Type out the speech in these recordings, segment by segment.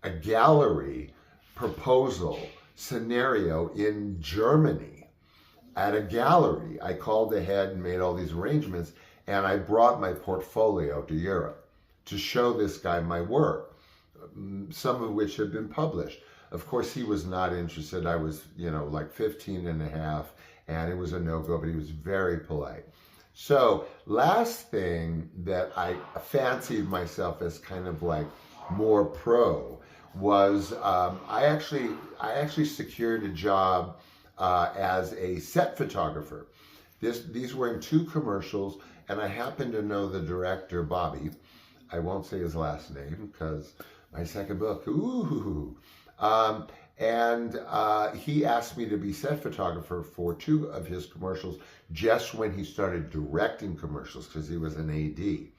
a gallery proposal scenario in Germany at a gallery. I called ahead and made all these arrangements, and I brought my portfolio to Europe to show this guy my work, some of which had been published. Of course, he was not interested. I was, like 15 and a half, and it was a no-go, but he was very polite. So last thing that I fancied myself as kind of like more pro was I actually secured a job as a set photographer. These were in 2 commercials, and I happened to know the director, Bobby. I won't say his last name because my second book, ooh. And he asked me to be set photographer for 2 of his commercials just when he started directing commercials, because he was an AD,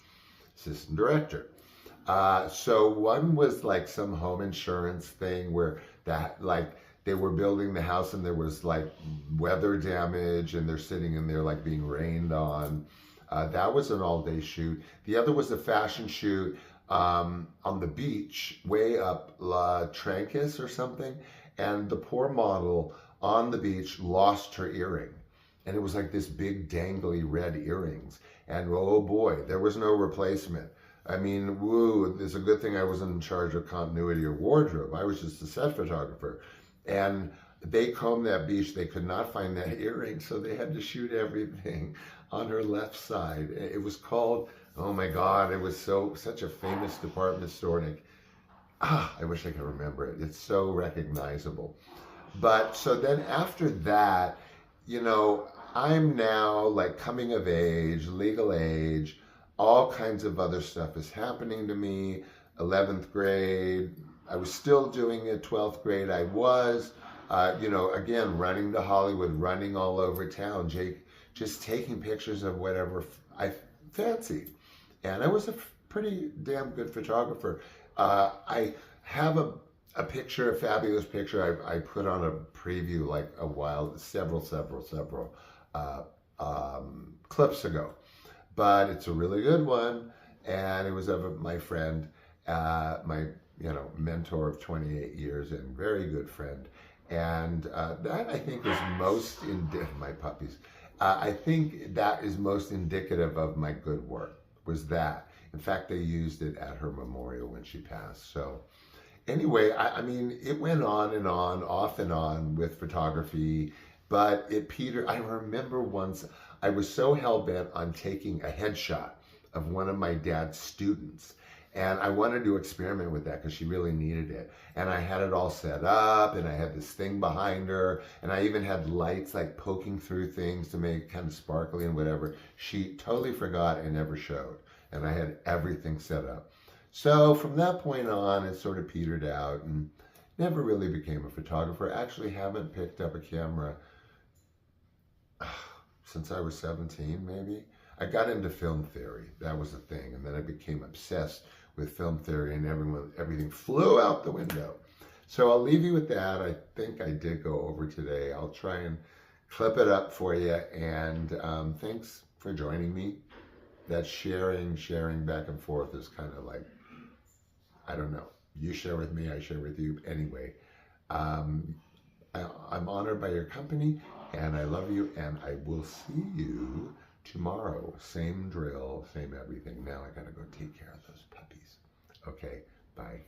assistant director. So one was like some home insurance thing where they were building the house and there was like weather damage and they're sitting in there like being rained on. That was an all-day shoot. The other was a fashion shoot on the beach way up La Trancas or something, and the poor model on the beach lost her earring, and it was like this big dangly red earrings, and oh boy, there was no replacement. I mean, woo, it's a good thing I wasn't in charge of continuity or wardrobe. I was just a set photographer, and they combed that beach. They could not find that earring, so they had to shoot everything on her left side. It was called, oh my God, it was such a famous department store. And I wish I could remember it. It's so recognizable. But so then after that, I'm now like coming of age, legal age, all kinds of other stuff is happening to me. 11th grade, I was still doing it. 12th grade, I was, again, running to Hollywood, running all over town, just taking pictures of whatever I fancied. And I was a pretty damn good photographer. I have a picture, a fabulous picture I put on a preview like several clips ago. But it's a really good one, and it was of my friend, my mentor of 28 years and very good friend. And that I think is most my puppies. I think that is most indicative of my good work, was that. In fact, they used it at her memorial when she passed. So anyway, I mean, it went on and on, off and on with photography, but it petered. I remember once I was so hell-bent on taking a headshot of one of my dad's students. And I wanted to experiment with that because she really needed it. And I had it all set up, and I had this thing behind her, and I even had lights like poking through things to make it kind of sparkly and whatever. She totally forgot and never showed. And I had everything set up. So from that point on, it sort of petered out and never really became a photographer. Actually haven't picked up a camera since I was 17, maybe. I got into film theory. That was the thing. And then I became obsessed with film theory, and everything flew out the window. So I'll leave you with that. I think I did go over today. I'll try and clip it up for you. And thanks for joining me. That sharing back and forth is kind of like, I don't know. You share with me, I share with you. Anyway, I'm honored by your company, and I love you, and I will see you tomorrow. Same drill, same everything. Now I gotta go take care of those puppies. Okay, bye.